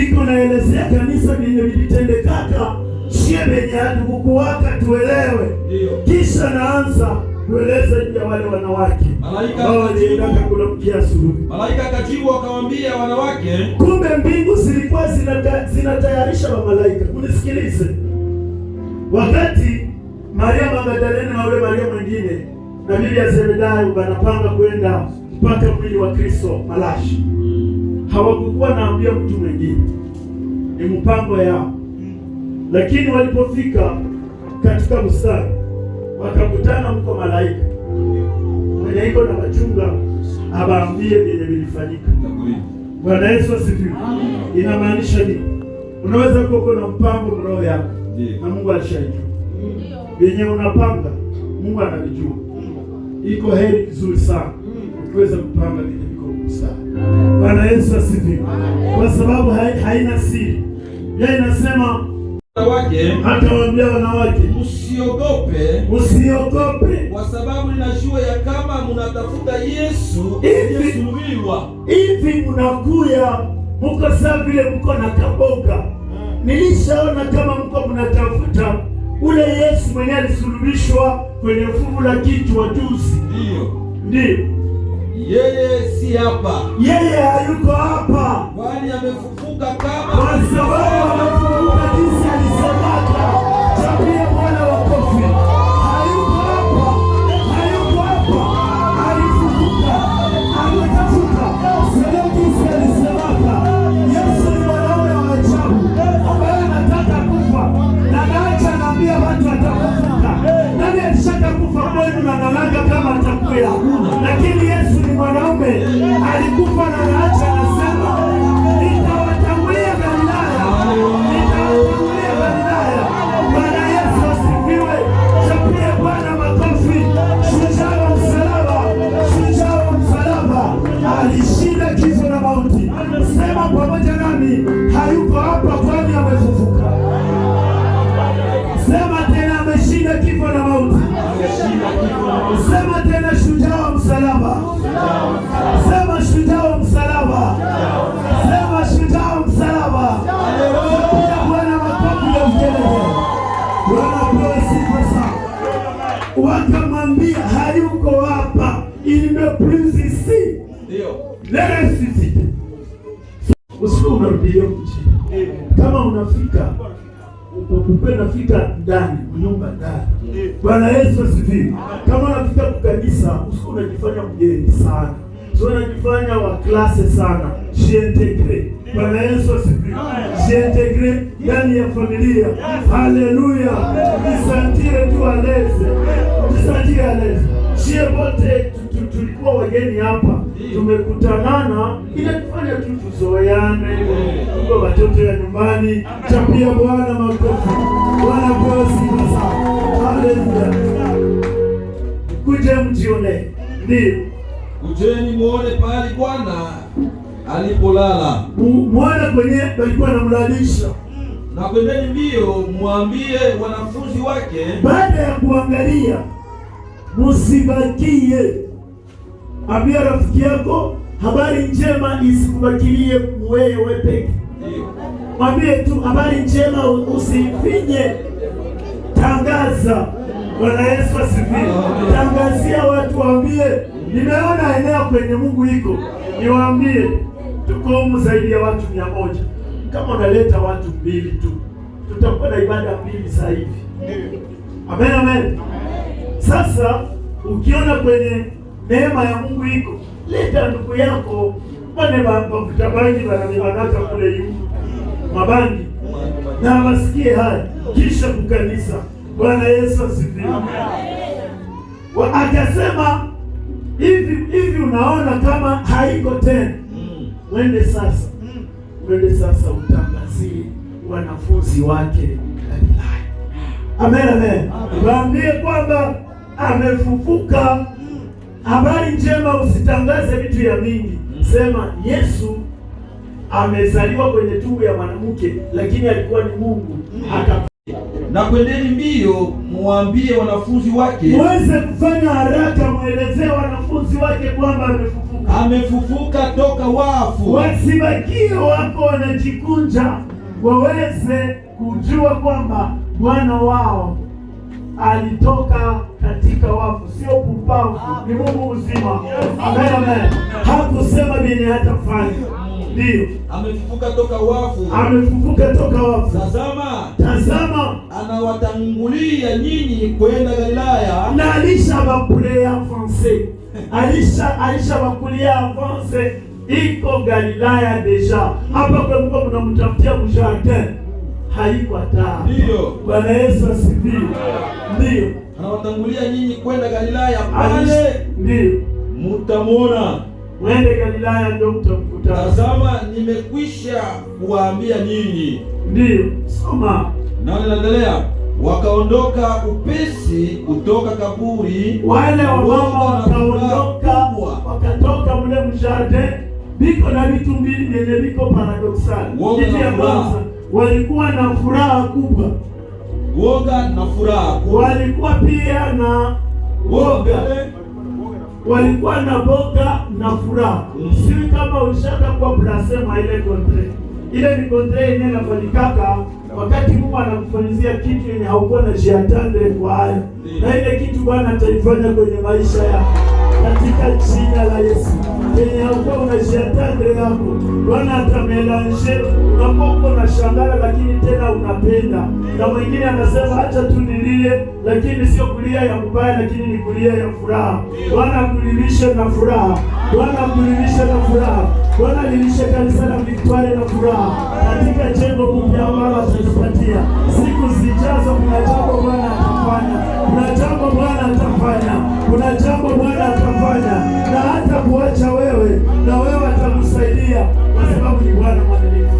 [SPEAKER 1] iko naelezea kanisa vyenye vilitendekaka shie venye hatukukuwaka tuelewe. Kisha naanza kueleza juu ya wale wanawake ambao waliendaka kulamkia asubuhi.
[SPEAKER 2] Malaika akajibu akawaambia wanawake,
[SPEAKER 1] kumbe mbingu zilikuwa zinatayarisha wa malaika. Unisikilize, wakati Maria Magdalena na yule Maria mwingine na bibi ya Zebedayo wanapanga kwenda mpaka mwili wa Kristo Malashi, hawakukuwa naambia mtu mwingine, ni mpango yao. Lakini walipofika katika bustani, wakakutana mko malaika mwenye iko na machunga, abaambie vyenye vilifanyika. Bwana Yesu asifiwe. Inamaanisha nini? Unaweza kuwa na mpango mroho yako na Mungu alishajua vyenye unapanga, Mungu anavijua. Iko heri vizuri sana ukiweza kupanga vyenye viko bustani. Bwana Yesu asifiwe, kwa sababu haina siri. Yeye inasema
[SPEAKER 2] wake,
[SPEAKER 1] akawaambia wanawake,
[SPEAKER 2] msiogope, kwa sababu ninajua ya kama mnatafuta Yesu aliyesulubiwa.
[SPEAKER 1] Hivi mnakuya mko sawa vile mko na kaboga. Nilishaona kama mko mnatafuta ule Yesu mwenye alisulubishwa kwenye fuvu la kichwa juzi. Ndio.
[SPEAKER 2] Yeye si hapa.
[SPEAKER 1] Yeye hayuko hapa.
[SPEAKER 2] Bali amefufuka kama
[SPEAKER 1] kwa sababu amefufuka jinsi alisemaka. Chapia Bwana wakofi. Hayuko hapa. Hayuko hapa. Alifufuka. Amefufuka. Sio jinsi alisemaka. Yesu ni mwanaume wa ajabu ambaye anataka kufa. Na naacha naambia watu atafufuka. Nani alishaka kufa kwenu na nalanga kama atakuya? Lakini Yesu ni mwanaume, alikufa na naacha anasema nitawatangulia Galilaya. Nitawatangulia Galilaya. Bwana Yesu asifiwe. Chapie Bwana makofi. Shujaa wa msalaba. Shujaa wa msalaba. Alishinda kifo na mauti. Sema pamoja nami, hayuko hapa kwani amefufuka. Sema tena, ameshinda kifo na mauti. Sema tena, shujaa wa msalaba. Sema shujaa wa msalaba. Sema shujaa wa msalaba. Bwana makofi ya mkelele. Bwana apewe sifa sana. Wakamwambia hayuko hapa. Il ne plus ici.
[SPEAKER 2] Ndio.
[SPEAKER 1] Le ressuscite. Usiku unarudia mjini. Kama unafika upenda fika ndani, nyumba ndani. Bwana Yesu asifiwe. Kama unafika kukanisa, usiku unajifanya mgeni sana. Sio unajifanya wa klase sana. Jiintegre. Bwana Yesu asifiwe. Jiintegre ndani ya familia. Haleluya. Nisantire tu aleze. Nisantire aleze. Shie wote tulikuwa wageni hapa. Tumekutanana inatufanya tu tuzoeane. Tuko watoto ya nyumbani. Chapia Bwana makofi. Bwana kwa sifa sana. Haleluya. Kuje mjione. Ndio.
[SPEAKER 2] Kujeni muone pale Bwana alipolala.
[SPEAKER 1] Muone kwenye walikuwa wanamlalisha.
[SPEAKER 2] Na kwendeni mbio mwambie wanafunzi wake.
[SPEAKER 1] Baada ya kuangalia, musibakie. Ambia rafiki yako habari njema isikubakilie wewe peke. Mwambie tu habari njema, usifinye. Tangaza. Bwana Yesu asifiwe. Tangazia watu, waambie nimeona eneo kwenye Mungu iko. Niwaambie tuko humu zaidi ya watu 100. Kama unaleta watu 2 tu, tutakuwa na ibada 2 sasa hivi. Amen, amen. Sasa ukiona kwenye neema ya Mungu iko, leta ndugu yako. Wale wavutabangi wananiwanaka kule yu mabangi na wasikie haya, kisha kukanisa. Bwana Yesu asifiwe. Akasema hivi unaona kama haiko tena, mwende sasa utangazie wanafunzi wake Galilaya. Amen, amen. Waambie kwamba amefufuka. Habari njema, usitangaze vitu ya mingi. Sema Yesu amezaliwa kwenye tumbo ya mwanamke, lakini alikuwa ni Mungu.
[SPEAKER 2] Na kwendeni mbio muambie wanafunzi wake.
[SPEAKER 1] Muweze kufanya haraka, muelezee wanafunzi wake kwamba amefufuka.
[SPEAKER 2] Amefufuka toka wafu.
[SPEAKER 1] Wasibakie wako wanajikunja, waweze kujua kwamba Bwana wao alitoka katika wafu, sio pumbavu, ni Mungu mzima. Amen, amen. Hakusema bini hatafanya. Ndio.
[SPEAKER 2] Amefufuka toka wafu.
[SPEAKER 1] Amefufuka toka wafu.
[SPEAKER 2] Tazama, anawatangulia nyinyi kwenda Galilaya.
[SPEAKER 1] Na alishabakulia avance. Alishabakulia avance. Iko Galilaya deja. Hapa kwa Mungu mnamtafutia mjardin. Haiko hata.
[SPEAKER 2] Ndio.
[SPEAKER 1] Bwana Yesu asifiwe. Ndio.
[SPEAKER 2] Anawatangulia nyinyi kwenda Galilaya pale.
[SPEAKER 1] Ndio.
[SPEAKER 2] Mtamwona.
[SPEAKER 1] Mwende Galilaya ndio mtamkuta.
[SPEAKER 2] Tazama, nimekwisha kuwaambia nyinyi.
[SPEAKER 1] Ndio. Soma.
[SPEAKER 2] Na ninaendelea. Wakaondoka upesi kutoka kaburi.
[SPEAKER 1] Wale wamama wakatoka mle mjardin. Biko na vitu mbili vyenye viko paradoxal. Kitu ya kwanza, walikuwa na furaha kubwa.
[SPEAKER 2] Woga na furaha.
[SPEAKER 1] Walikuwa pia na woga. Walikuwa na boga na furaha. Sio kama ulishaka kwa blasema ile kontre. Ile ni kontre yenyewe inafanikaka wakati Mungu anakufanyizia kitu yenye haukuwa na jiatandre kwa hayo. Na ile kitu Bwana ataifanya kwenye maisha yako. Katika jina la Yesu. Yenye haukuwa unajiatandre yako, Bwana atamelange. Unapokuwa unashangaa lakini tena unapenda. Na mwingine anasema acha tu nilie, lakini sio kulia ya mbaya, lakini ni kulia ya furaha. Bwana akulilishe na furaha. Bwana akulilishe na furaha. Bwana lilishe kanisa la Victoria na furaha. Katika jengo kubwa ambalo atatupatia siku zijazo, kuna jambo Bwana atafanya. Kuna jambo Bwana atafanya. Kuna jambo Bwana atafanya. Na hata kuacha wewe, na wewe atakusaidia kwa sababu ni Bwana mwaminifu.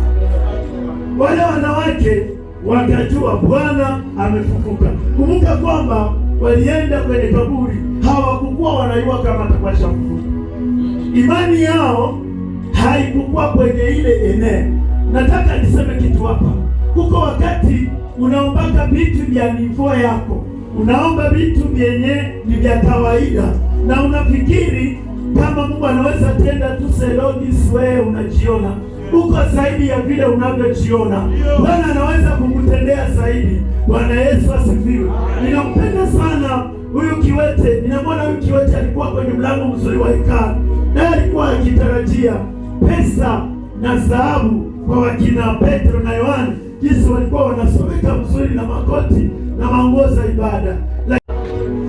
[SPEAKER 1] Wale wanawake wakajua Bwana amefufuka. Kumbuka kwamba walienda kwenye kaburi, hawakukuwa wanajua kama atakwisha kufufuka. Imani yao haikukuwa kwenye ile eneo. Nataka niseme kitu hapa. Kuko wakati unaombaka vitu vya nivo yako, unaomba vitu vyenye ni vya kawaida, na unafikiri kama Mungu anaweza tenda tu selogis. Wewe unajiona uko zaidi ya vile unavyojiona. Bwana anaweza kukutendea zaidi. Bwana Yesu asifiwe. Ninampenda sana huyu kiwete. Ninamwona huyu kiwete alikuwa kwenye mlango mzuri wa hekalu, naye alikuwa akitarajia pesa na dhahabu kwa wakina Petro na Yohana, jinsi walikuwa wanasomeka mzuri na makoti na manguo za ibada.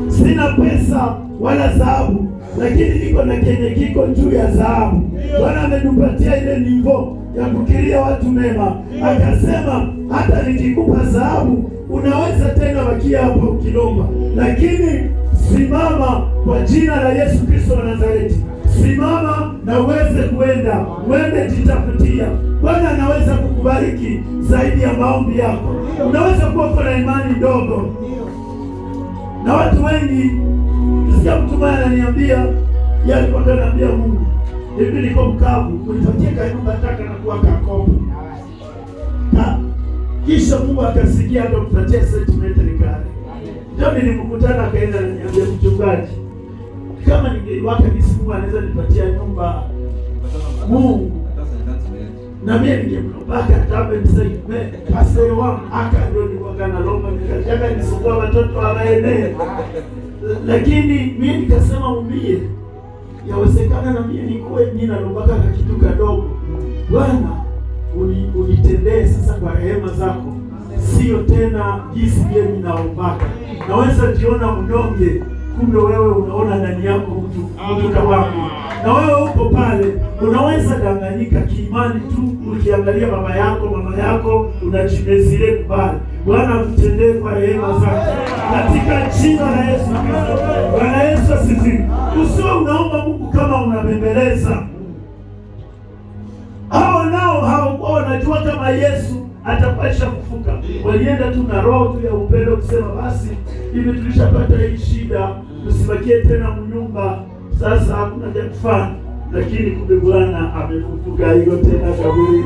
[SPEAKER 1] Sina pesa wala dhahabu, lakini niko na kenye kiko juu ya dhahabu. Bwana amenipatia ile nivo ya kukiria watu mema. Akasema hata nikikupa dhahabu unaweza tena wakia hapo ukilomba, lakini simama kwa jina la Yesu Kristo wa Nazareti. Simama na uweze kuenda, uende jitafutia. Bwana anaweza kukubariki zaidi ya maombi yako. Unaweza kuwa na imani ndogo, na watu wengi nisikia mtu mmoja ananiambia, yeye alikuwa ananiambia Mungu, hivi niko mkavu, unipatie kanyumba taka na kuwa kakopo. Kisha Mungu akasikia akampatia sentimetri kale. Ndio nilimkutana akaenda ananiambia, mchungaji, kama ningeiwaka kisi Mungu anaweza nipatia nyumba Mungu, na mimi ningemlobaka tabe niseme pastor wangu aka ndio niwakana lomba nikataka nisukua watoto wanaenea. Lakini mimi nikasema umbie, yawezekana na mimi nikuwe ninalombaka kwa kitu kadogo. Bwana unitendee sasa kwa rehema zako, sio tena jinsi mimi ninaombaka. Naweza jiona mnyonge, kumbe wewe unaona ndani yako mtu kama na wewe uko pale. Unaweza danganyika kiimani tu, ukiangalia baba yako mama yako unajimezile kubali. Bwana akutendee kwa rehema zake katika jina la Yesu Kristo. Bwana Yesu asifiwe. Usiwe unaomba Mungu kama unabembeleza. Hao nao hawakuwa wanajua kama Yesu atapasha kufuka. Walienda tu na roho tu ya upendo kusema basi hivi tulishapata hii shida, tusibakie tena mnyumba, sasa hakuna cha kufanya. Lakini kumbe Bwana amefufuka, hiyo tena kaburi.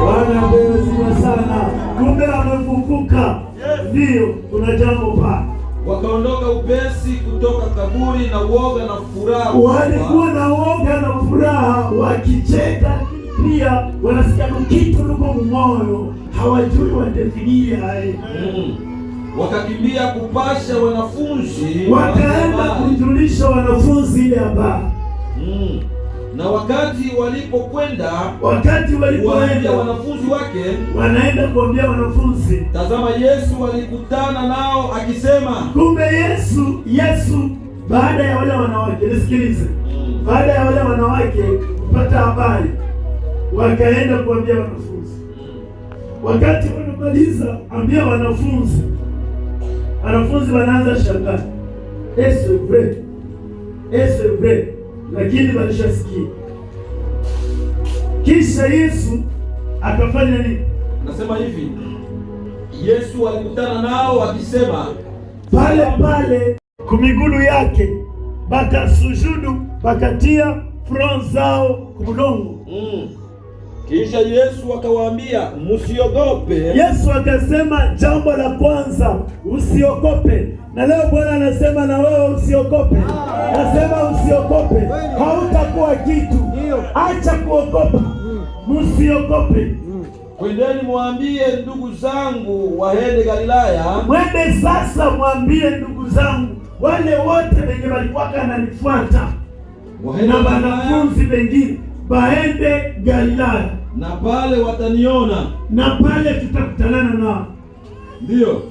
[SPEAKER 1] Bwana ameziwa sana, kumbe amefufuka. Ndio kuna jambo pa.
[SPEAKER 2] Wakaondoka upesi kutoka kaburi na uoga na furaha.
[SPEAKER 1] Walikuwa na uoga na furaha, wakicheka pia, wanasikia kitu luko moyo, hawajui wadefinia hai.
[SPEAKER 2] Wakakimbia kupasha wanafunzi,
[SPEAKER 1] wakaenda kujulisha wanafunzi ile habari.
[SPEAKER 2] Na wakati walipoenda wanafunzi wake,
[SPEAKER 1] wanaenda kuambia wanafunzi,
[SPEAKER 2] tazama Yesu alikutana nao akisema.
[SPEAKER 1] Kumbe Yesu baada ya wale wanawake, nisikilize, baada ya wale wanawake kupata habari, wakaenda kuambia wanafunzi. Wakati wanamaliza ambia wanafunzi wanaanza shangaa, c'est vrai, lakini walishasikia. Kisha Yesu akafanya nini?
[SPEAKER 2] Nasema hivi, Yesu alikutana nao akisema.
[SPEAKER 1] Pale kumigulu yake bakasujudu, bakatia front zao kumudongo.
[SPEAKER 2] Kisha Yesu akawaambia, msiogope.
[SPEAKER 3] Yesu akasema jambo la kwanza, usiogope. Na leo Bwana anasema na wewe usiogope. Anasema usiogope, hautakuwa kitu. Acha kuogopa, msiogope.
[SPEAKER 2] Kwendeni mwambie ndugu zangu waende Galilaya.
[SPEAKER 3] Mwende sasa mwambie ndugu zangu wale wote wenye walikuwa wananifuata na wanafunzi wengine baende Galilaya,
[SPEAKER 2] na pale wataniona,
[SPEAKER 3] na pale tutakutanana nao.
[SPEAKER 2] Ndiyo.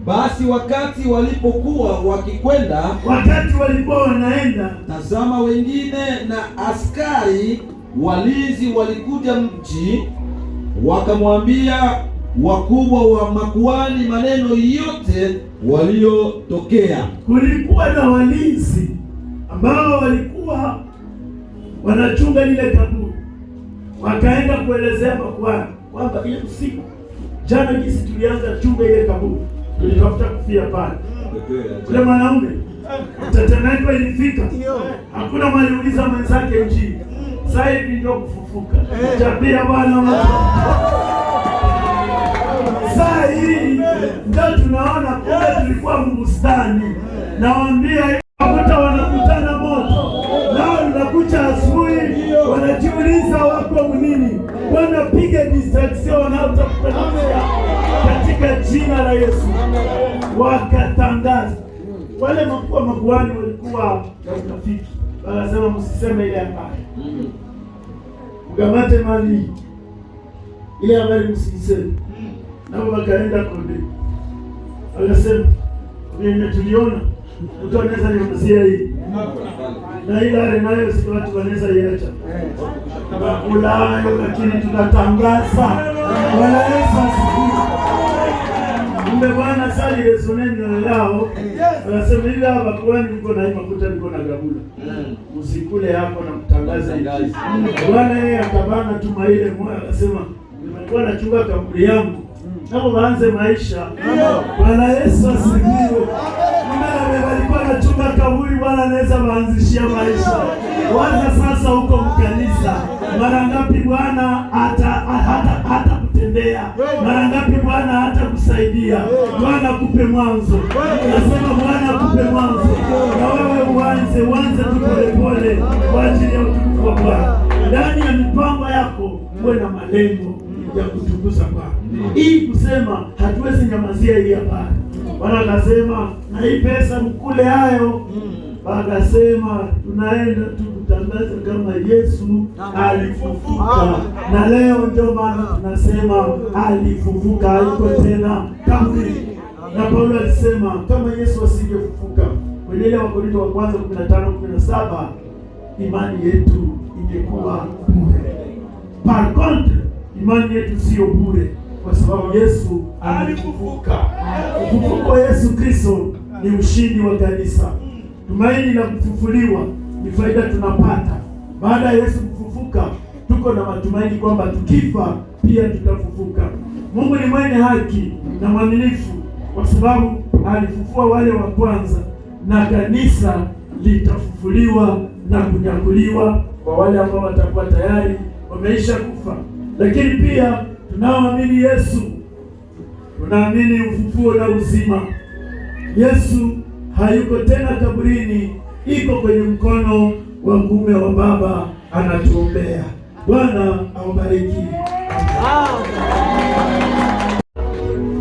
[SPEAKER 2] Basi wakati walipokuwa walikuwa
[SPEAKER 3] wanaenda,
[SPEAKER 2] tazama, wengine na askari walinzi walikuja mji, wakamwambia wakubwa wa makuhani maneno yote waliotokea.
[SPEAKER 3] Kulikuwa na walinzi ambao walikuwa wanachunga lile kaburi, wakaenda kuelezea makuhani kwamba ile usiku jana jinsi tulianza chunga ile kaburi, tulitafuta kufia pale. Ule mwanaume tetemeko ilifika, hakuna mwaliuliza mwenzake mjini, sasa hivi ndio kufufuka. Tabia Bwana, sasa hii ndio tunaona kumbe tulikuwa mbustani. Nawaambia wakuta wanakutana moto, nao unakucha asubuhi, wanajiuliza wako nini, wanapiga distraction wanaotafuta katika jina la Yesu. Wakatangaza wale makuhani walikuwa na utafiti, wanasema msiseme ile habari, mkamate mali ile habari msiseme. Nao wakaenda konde, wakasema mimi tuliona mtu anaweza niongezea hii na ile nayo si watu wanaweza iacha Ulayo, lakini tunatangaza wala Yesu asifiwe. Kumbe Bwana sali Yesu neno lao, anasema hivi hapa kwani niko na makuta, niko na gabula, usikule hapo na kutangaza hivi. Bwana yeye akabana tuma ile moyo, akasema nilikuwa nachunga kaburi yangu nao waanze maisha. Bwana Yesu asifiwe. Kumbe walikuwa nachunga kaburi, Bwana anaweza waanzishia maisha. Waza sasa huko mkanisa, mara ngapi Bwana hata kutendea, mara ngapi Bwana hata kusaidia. Bwana kupe mwanzo, nasema Bwana kupe mwanzo, na wewe uanze tu polepole kwa ajili ya utukufu wa Bwana. Ndani ya mipango yako uwe na malengo ya kutukuza Bwana. Hii kusema hatuwezi nyamazia hii habari. Bwana akasema na hii pesa mkule hayo. Wakasema tunaenda tu kutangaza kama Yesu alifufuka. Na leo ndio maana tunasema alifufuka, hayuko tena kaburi. Na Paulo alisema kama Yesu asingefufuka, kwenye ile Wakorintho wa kwanza 15:17, imani yetu ingekuwa bure. Par contre, imani yetu sio bure kwa sababu Yesu alifufuka. Ufufuko wa Yesu Kristo ni ushindi wa kanisa. Tumaini la kufufuliwa ni faida tunapata. Baada ya Yesu kufufuka, tuko na matumaini kwamba tukifa pia tutafufuka. Mungu ni mwenye haki na mwaminifu kwa sababu alifufua wale wa kwanza, na kanisa litafufuliwa na kunyakuliwa kwa wale ambao watakuwa tayari wameisha kufa. Lakini pia tunaoamini Yesu, tunaamini ufufuo na uzima. Yesu hayuko tena kaburini, iko kwenye mkono wa kuume wa Baba, anatuombea. Bwana awabariki.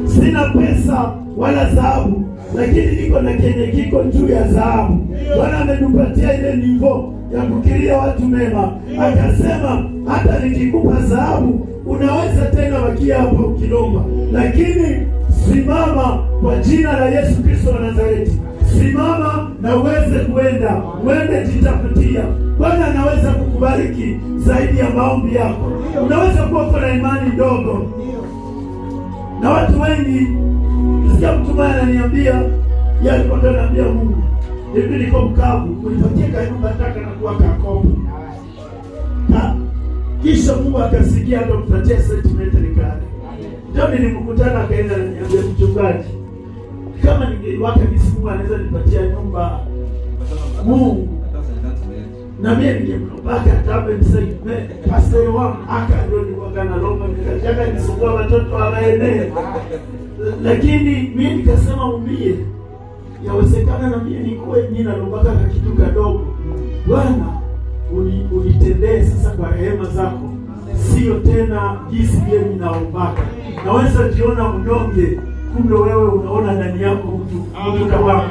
[SPEAKER 3] Sina pesa wala dhahabu, lakini niko na kenye kiko juu ya dhahabu. Bwana amenipatia ile nivo ya kukiria watu mema, akasema hata nikikupa dhahabu unaweza tena wakia hapo ukilomba, lakini simama kwa jina la Yesu Kristo wa Nazareti. Simama na uweze kuenda, uende jitafutia. Bwana anaweza kukubariki zaidi ya maombi yako. Unaweza kuwa na imani ndogo, na watu wengi nisikia mtu mmoja ananiambia, yeye alikuwa ananiambia Mungu, hivi niko mkavu, unipatie kanyumba nataka na kuwa kakopo. Kisha Mungu akasikia ndo kupatia sentimental kale. Ndio nilimkutana akaenda ananiambia, mchungaji, kama ningeiwaka kisi Mungu anaweza nipatia nyumba. Mungu na mimi ningemlopaka tabe niseme pastor wangu akadoni wakana lomba nikataka nisukua watoto waende, lakini mimi nikasema umbie yawezekana na mimi nikuwe nina lobaka na kitu kadogo. Bwana unitendee sasa kwa rehema zako, sio tena jinsi vile ninaombaka. Naweza jiona mnyonge, kumbe wewe unaona ndani yako mtu kama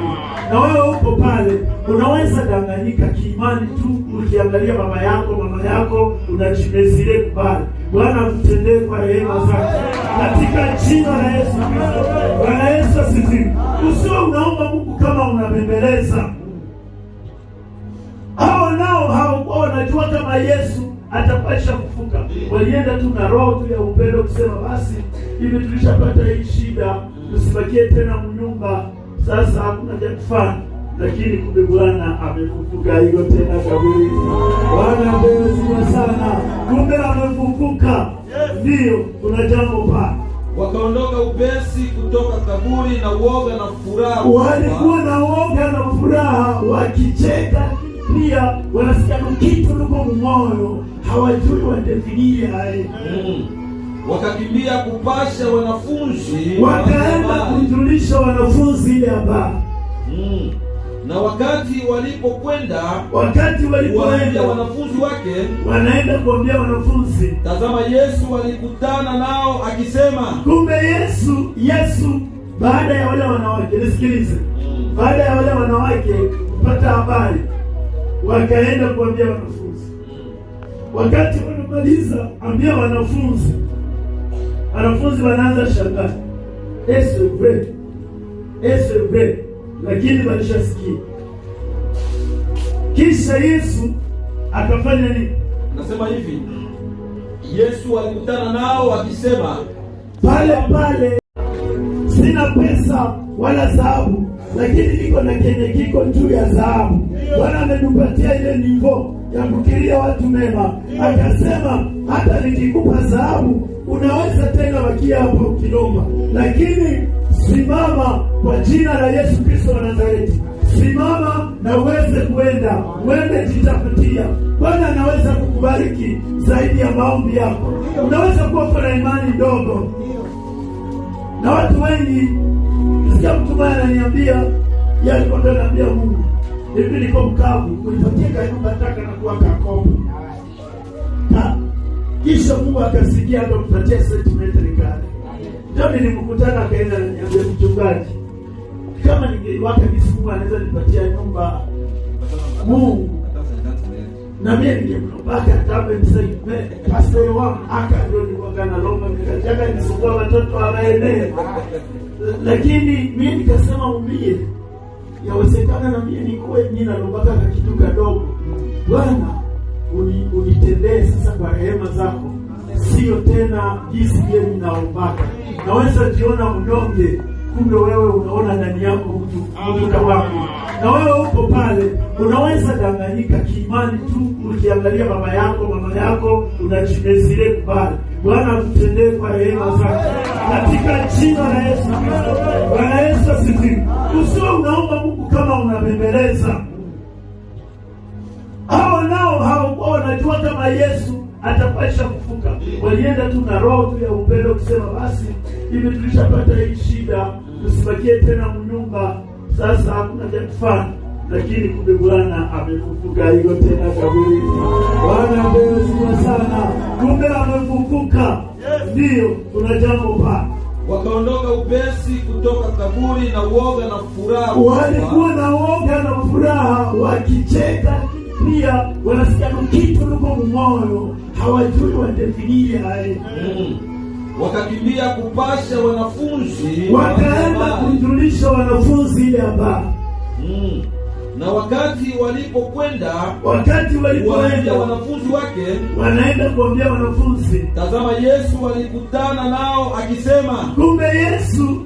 [SPEAKER 3] na wewe uko pale, unaweza danganyika kiimani tu. Ukiangalia baba yako mama yako unachimezile kubali. Bwana akutendee kwa rehema zake katika jina la Yesu Kristo. Bwana Yesu asifiwe. Usio unaomba Mungu kama unabembeleza. Hao nao hawakuwa wanajua kama Yesu atapasha kufuka. Walienda tu na roho tu ya upendo kusema basi hivi tulishapata hii shida, tusibakie tena mnyumba, sasa hakuna cha kufanya. Lakini kumbe Bwana amefufuka hiyo tena kaburi. Bwana ameziwa sana. Kumbe amefufuka. Ndio kuna jambo pa.
[SPEAKER 2] Wakaondoka upesi kutoka kaburi na uoga na furaha.
[SPEAKER 3] Walikuwa na uoga na furaha wakicheka. Pia wanasikia kitu luko moyo, hawajui wadefinie
[SPEAKER 2] Wakakimbia kupasha wanafunzi,
[SPEAKER 3] wakaenda kujulisha wanafunzi ile habari.
[SPEAKER 2] Na wakati walipokwenda wanafunzi wake,
[SPEAKER 3] wanaenda kuambia wanafunzi,
[SPEAKER 2] tazama Yesu alikutana nao akisema.
[SPEAKER 3] Kumbe Yesu baada ya wale wanawake, nisikilize, baada ya wale wanawake kupata habari, wakaenda kuambia wanafunzi. Wakati wanamaliza ambia wanafunzi wanaanza shangaa. Yesu bre, lakini walishasikia. Kisha Yesu akafanya nini?
[SPEAKER 2] Nasema hivi, Yesu alikutana nao akisema,
[SPEAKER 3] pale sina pesa wala dhahabu, lakini niko na kenye kiko juu ya dhahabu. Bwana amenipatia ile nivo ya kukiria watu mema. Akasema hata nikikupa dhahabu unaweza tena wakia hapo ukilomba, lakini simama kwa jina la Yesu Kristo wa Nazareti. Simama na uweze kuenda, uende jitafutia. Bwana anaweza kukubariki zaidi ya maombi yako. Unaweza kuwa na imani ndogo. Na watu wengi, nisikia mtu mmoja ananiambia, yeye alikuwa ananiambia Mungu, hivi niko mkavu, unipatie kanyumba nataka na kuwa kakopo. Kisha Mungu akasikia akampatia sentimentali kale. Ndio nilimkutana akaenda ananiambia, mchungaji, kama ningeiwaka Mungu anaweza nipatia nyumba Mungu, na mimi ningemlopaka tabe niseme pastor wangu akadoni wakana lomba nikataka nisukua watoto waende, lakini mimi nikasema umbie yawezekana na mimi nikuwe nina lobaka na kitu kadogo. Bwana unitendee sasa kwa rehema zako, sio tena jinsi vile ninaombaka. Naweza jiona mnyonge, kumbe wewe unaona ndani yako mtu kama na wewe uko pale, unaweza danganyika kiimani tu. Ukiangalia baba yako mama yako unachimezile kubali. Bwana akutendee kwa rehema zake katika jina la Yesu Kristo. Bwana Yesu asifiwe. Usio unaomba Mungu kama unabembeleza. Hao nao hawakuwa wanajua kama Yesu atapasha kufuka. Walienda tu na roho tu ya upendo kusema basi hivi tulishapata hii shida, tusibakie tena mnyumba, sasa hakuna cha kufanya. Lakini kumbe Bwana amefufuka hiyo tena kaburi. Bwana ameziwa sana. Kumbe amefufuka. Ndio kuna jambo pa.
[SPEAKER 2] Wakaondoka upesi kutoka kaburi na uoga na furaha.
[SPEAKER 3] Walikuwa na uoga na furaha wakicheka. Pia wanasikia kitu luko moyo, hawajui wadefinie
[SPEAKER 2] Wakakimbia kupasha wanafunzi,
[SPEAKER 3] wakaenda kujulisha wanafunzi ile habari.
[SPEAKER 2] Na wakati walipokwenda wanafunzi wake,
[SPEAKER 3] wanaenda kuambia wanafunzi,
[SPEAKER 2] tazama Yesu alikutana nao akisema.
[SPEAKER 3] Kumbe Yesu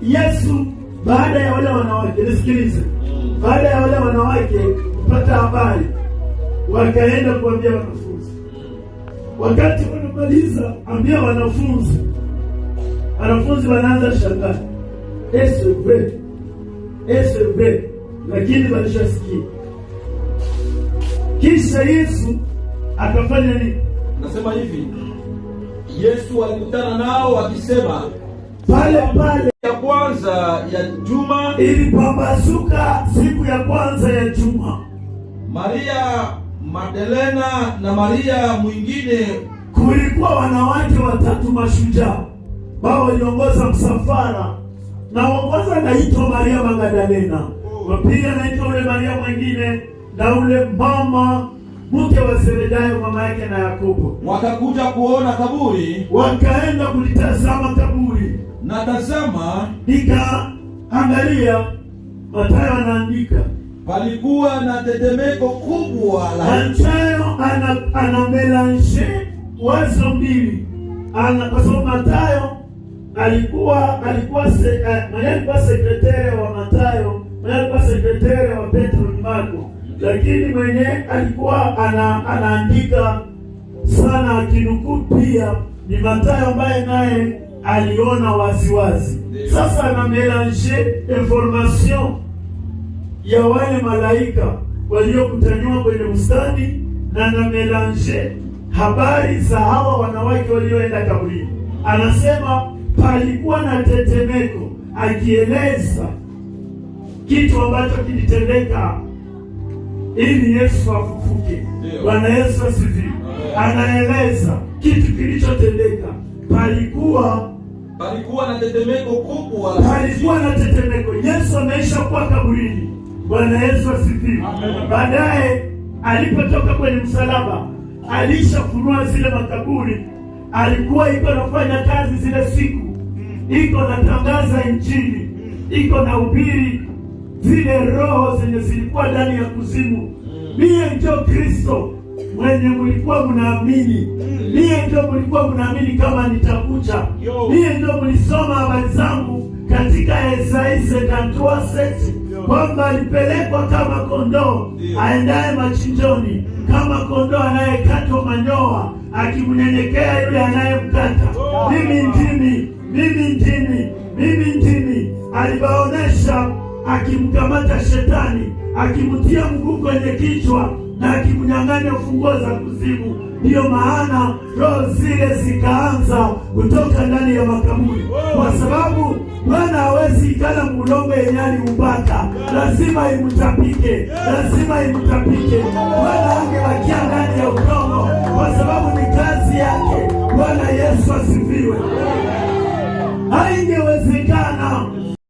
[SPEAKER 3] baada ya wale wanawake, nisikilize, baada ya wale wanawake kupata habari, wakaenda kuambia wanafunzi. Wakati wanamaliza ambia wanafunzi wanaanza shangaa. Yesu bre, lakini walishasikia. Kisha Yesu akafanya nini?
[SPEAKER 2] Nasema hivi, Yesu alikutana nao akisema,
[SPEAKER 3] pale
[SPEAKER 2] ya kwanza ya juma
[SPEAKER 3] ilipambazuka siku ya kwanza ya juma,
[SPEAKER 2] Maria Magdalena na Maria mwingine,
[SPEAKER 3] kulikuwa wanawake watatu mashujaa wao waliongoza msafara, na wa kwanza anaitwa Maria Magdalena, wa pili anaitwa ule Maria mwingine, na ule mama mke wa Zebedayo mama yake na Yakobo.
[SPEAKER 2] Wakakuja kuona kaburi,
[SPEAKER 3] wakaenda kulitazama kaburi,
[SPEAKER 2] na tazama,
[SPEAKER 3] nikaangalia, Mathayo anaandika,
[SPEAKER 2] palikuwa na tetemeko kubwa la
[SPEAKER 3] Mathayo ana melange wazo mbili, kwa sababu Mathayo alikuwa sekretari wa Mathayo, alikuwa sekretari wa Petro na Marko, lakini mwenye alikuwa anaandika sana akinukuu pia ni Mathayo ambaye naye aliona waziwazi. Sasa ana melange information ya wale malaika waliokutaniwa kwenye bustani na ana melange habari za hawa wanawake walioenda kaburini. Anasema palikuwa na tetemeko, akieleza kitu ambacho kilitendeka ili Yesu afufuke. Bwana Yesu asifiwe. Anaeleza kitu kilichotendeka. Palikuwa
[SPEAKER 2] na tetemeko kubwa,
[SPEAKER 3] palikuwa na tetemeko. Yesu ameisha kuwa kaburini. Bwana Yesu asifiwe. Baadaye alipotoka kwenye msalaba, alishafunua zile makaburi. Alikuwa iko nafanya kazi zile siku, iko natangaza Injili, iko na ubiri zile roho zenye zilikuwa ndani ya kuzimu. Mie ndio Kristo mwenye mlikuwa mnaamini. Mie ndio mlikuwa mnaamini kama nitakuja. Mie ndio mlisoma habari zangu katika Isaya 53:7 kwamba alipelekwa kama kondoo aendaye machinjoni, kama kondoo anayekatwa manyoya, akimnyenyekea yule anayemkata. Mimi ndimi. Alibaonesha akimkamata shetani, akimtia mguu kwenye kichwa na akimnyang'anya funguo za kuzimu. Ndiyo maana roho zile zikaanza kutoka ndani ya makaburi, kwa sababu Bwana hawezi ikala mulongo yenye aliumbaka, lazima imtapike. Bwana angebakia